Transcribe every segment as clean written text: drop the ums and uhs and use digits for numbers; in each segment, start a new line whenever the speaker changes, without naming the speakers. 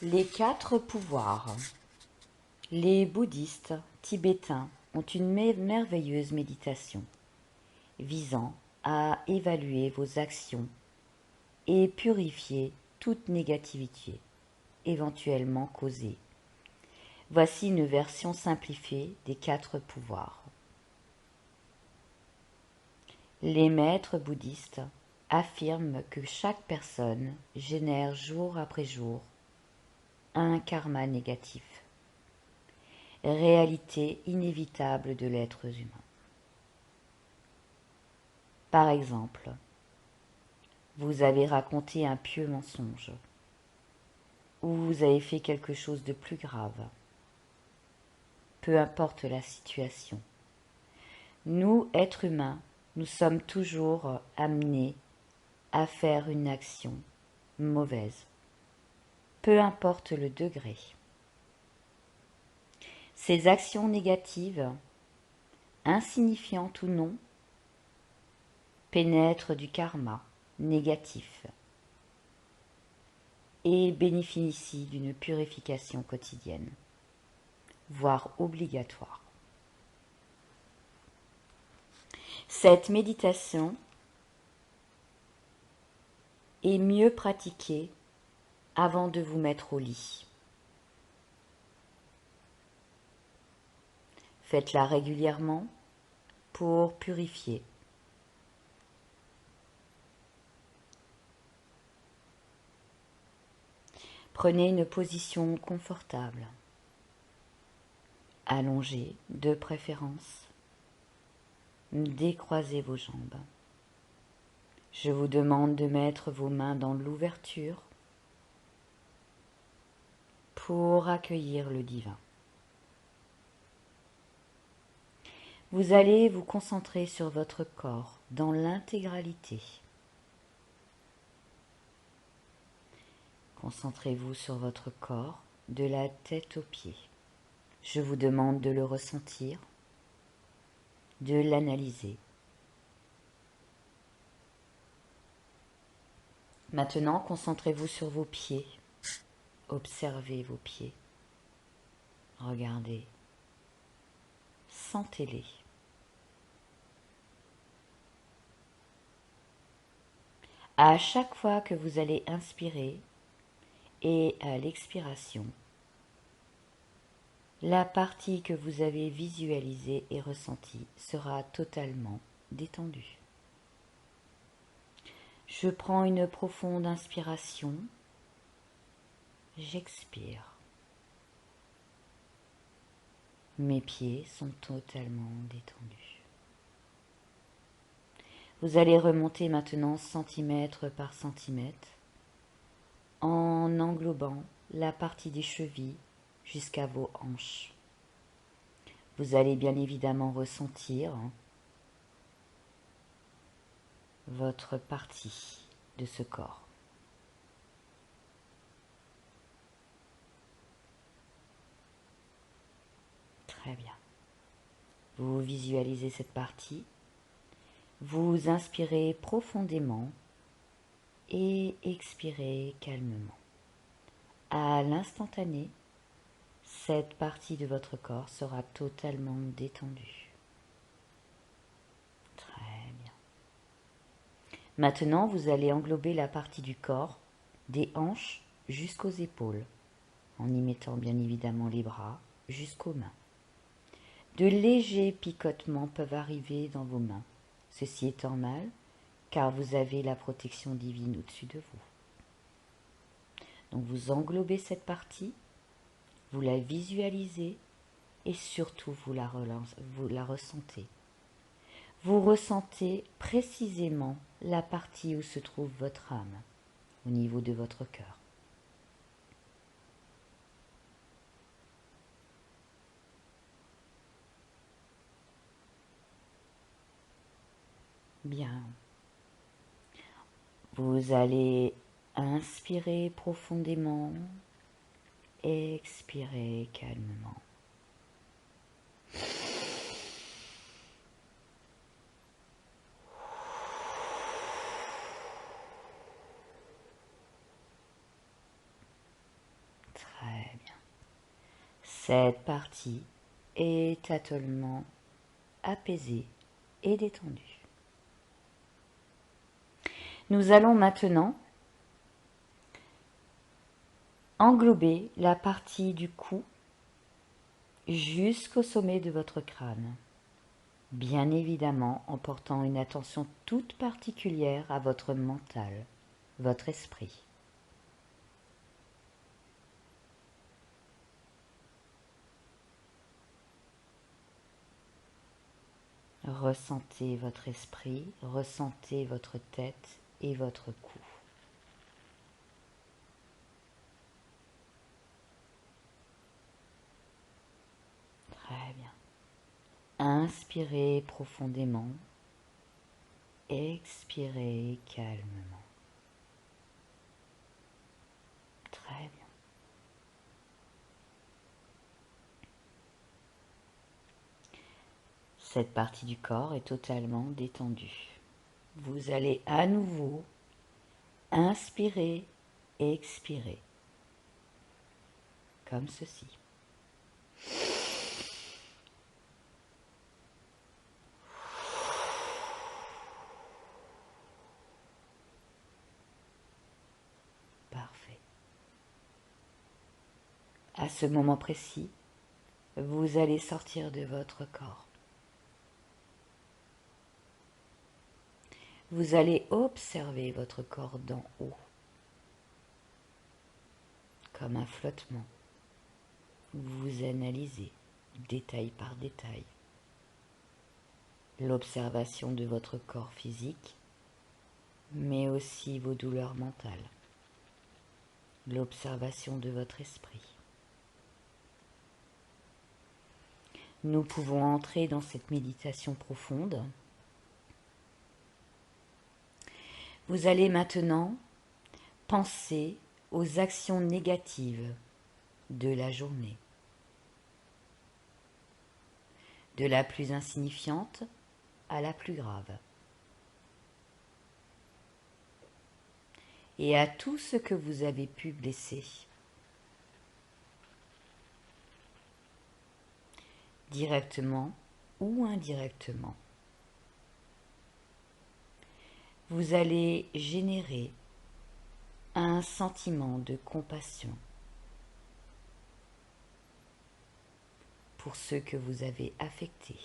Les 4 pouvoirs. Les bouddhistes tibétains ont une merveilleuse méditation visant à évaluer vos actions et purifier toute négativité éventuellement causée. Voici une version simplifiée des 4 pouvoirs. Les maîtres bouddhistes affirment que chaque personne génère jour après jour un karma négatif, réalité inévitable de l'être humain. Par exemple, vous avez raconté un pieux mensonge, ou vous avez fait quelque chose de plus grave. Peu importe la situation. Nous, êtres humains, nous sommes toujours amenés à faire une action mauvaise, peu importe le degré. Ces actions négatives, insignifiantes ou non, pénètrent du karma négatif et bénéficient d'une purification quotidienne, voire obligatoire. Cette méditation est mieux pratiquée avant de vous mettre au lit. Faites-la régulièrement pour purifier. Prenez une position confortable, allongée de préférence. Décroisez vos jambes. Je vous demande de mettre vos mains dans l'ouverture pour accueillir le divin. Vous allez vous concentrer sur votre corps dans l'intégralité. Concentrez-vous sur votre corps de la tête aux pieds. Je vous demande de le ressentir, de l'analyser. Maintenant, concentrez-vous sur vos pieds. Observez vos pieds. Regardez. Sentez-les. À chaque fois que vous allez inspirer et à l'expiration, la partie que vous avez visualisée et ressentie sera totalement détendue. Je prends une profonde inspiration. J'expire. Mes pieds sont totalement détendus. Vous allez remonter maintenant centimètre par centimètre en englobant la partie des chevilles jusqu'à vos hanches. Vous allez bien évidemment ressentir votre partie de ce corps. Très bien. Vous visualisez cette partie. Vous inspirez profondément et expirez calmement. À l'instantané, cette partie de votre corps sera totalement détendue. Très bien. Maintenant, vous allez englober la partie du corps, des hanches jusqu'aux épaules, en y mettant bien évidemment les bras jusqu'aux mains. De légers picotements peuvent arriver dans vos mains. Ceci est normal, car vous avez la protection divine au-dessus de vous. Donc vous englobez cette partie, vous la visualisez et surtout vous la ressentez. Vous ressentez précisément la partie où se trouve votre âme, au niveau de votre cœur. Bien. Vous allez inspirer profondément, expirer calmement. Cette partie est totalement apaisée et détendue. Nous allons maintenant englober la partie du cou jusqu'au sommet de votre crâne, bien évidemment en portant une attention toute particulière à votre mental, votre esprit. Ressentez votre esprit, ressentez votre tête et votre cou. Très bien. Inspirez profondément, expirez calmement. Très bien. Cette partie du corps est totalement détendue. Vous allez à nouveau inspirer, expirer, comme ceci. Parfait. À ce moment précis, vous allez sortir de votre corps. Vous allez observer votre corps d'en haut, comme un flottement. Vous analysez, détail par détail, l'observation de votre corps physique, mais aussi vos douleurs mentales, l'observation de votre esprit. Nous pouvons entrer dans cette méditation profonde. Vous allez maintenant penser aux actions négatives de la journée, de la plus insignifiante à la plus grave, et à tout ce que vous avez pu blesser, directement ou indirectement. Vous allez générer un sentiment de compassion pour ceux que vous avez affectés.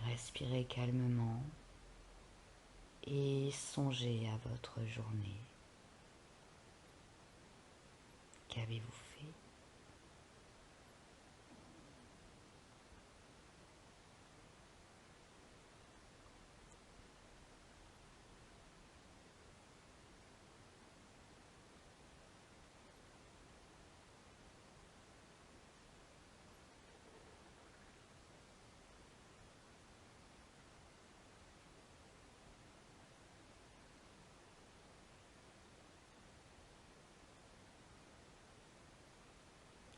Respirez calmement et songez à votre journée. Qu'avez-vous fait ?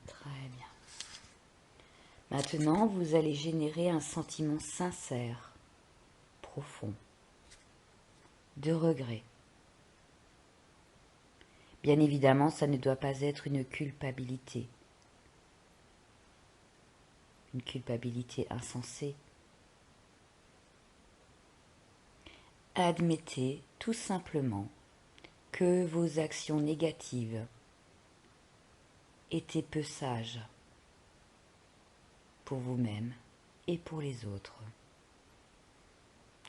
Très bien. Maintenant, vous allez générer un sentiment sincère, profond, de regret. Bien évidemment, ça ne doit pas être une culpabilité insensée. Admettez tout simplement que vos actions négatives étaient peu sages pour vous-même et pour les autres.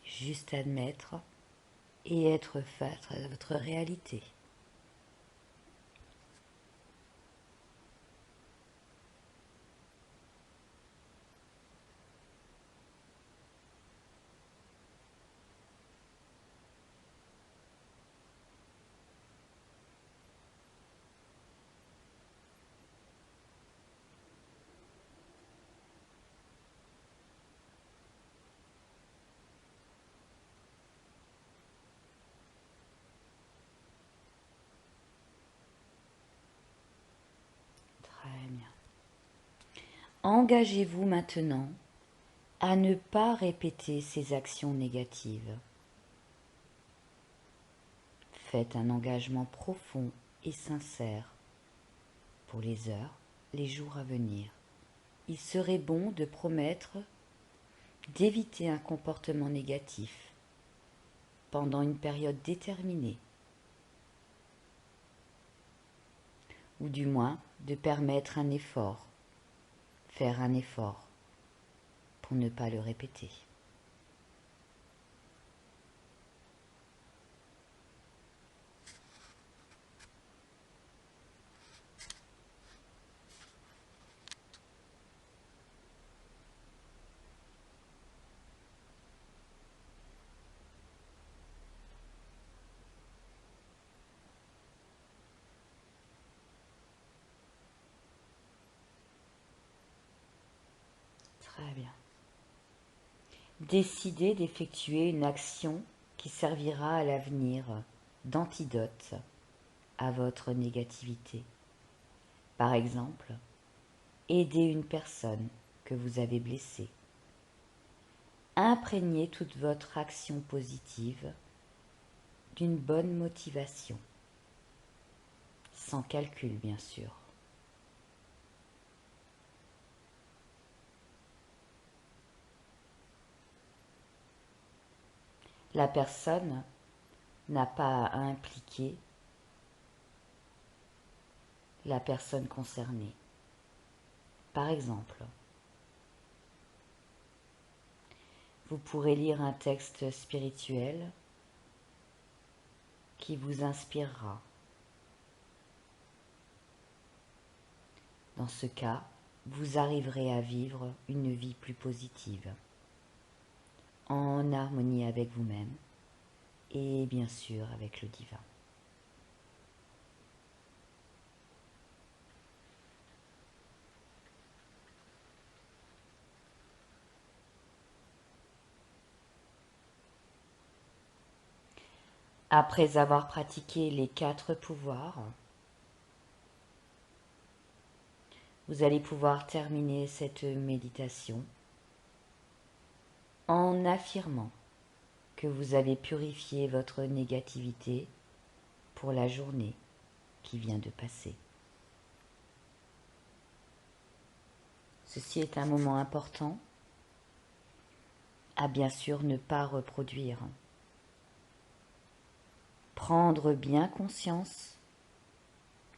Juste admettre et être face à votre réalité. Très bien. Engagez-vous maintenant à ne pas répéter ces actions négatives. Faites un engagement profond et sincère pour les heures, les jours à venir. Il serait bon de promettre d'éviter un comportement négatif pendant une période déterminée, ou du moins de permettre un effort, faire un effort pour ne pas le répéter. Très bien. Décidez d'effectuer une action qui servira à l'avenir d'antidote à votre négativité. Par exemple, aider une personne que vous avez blessée. Imprégnez toute votre action positive d'une bonne motivation, sans calcul bien sûr. La personne n'a pas à impliquer la personne concernée. Par exemple, vous pourrez lire un texte spirituel qui vous inspirera. Dans ce cas, vous arriverez à vivre une vie plus positive, en harmonie avec vous-même et bien sûr avec le divin. Après avoir pratiqué les 4 pouvoirs, vous allez pouvoir terminer cette méditation en affirmant que vous avez purifié votre négativité pour la journée qui vient de passer. Ceci est un moment important à bien sûr ne pas reproduire. Prendre bien conscience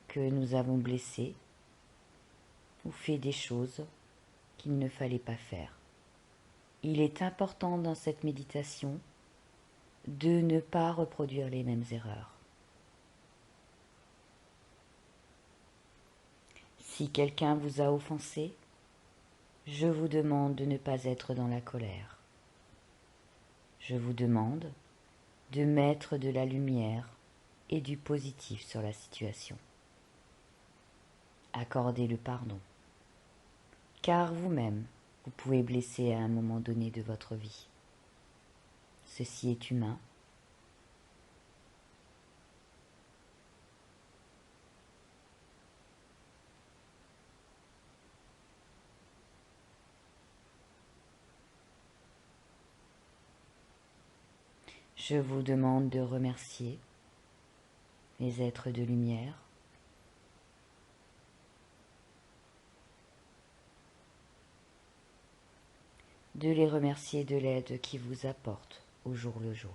que nous avons blessé ou fait des choses qu'il ne fallait pas faire. Il est important dans cette méditation de ne pas reproduire les mêmes erreurs. Si quelqu'un vous a offensé, je vous demande de ne pas être dans la colère. Je vous demande de mettre de la lumière et du positif sur la situation. Accordez le pardon, car vous-même, vous pouvez blesser à un moment donné de votre vie. Ceci est humain. Je vous demande de remercier les êtres de lumière, de les remercier de l'aide qu'ils vous apportent au jour le jour.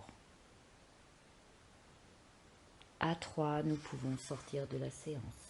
À 3, nous pouvons sortir de la séance.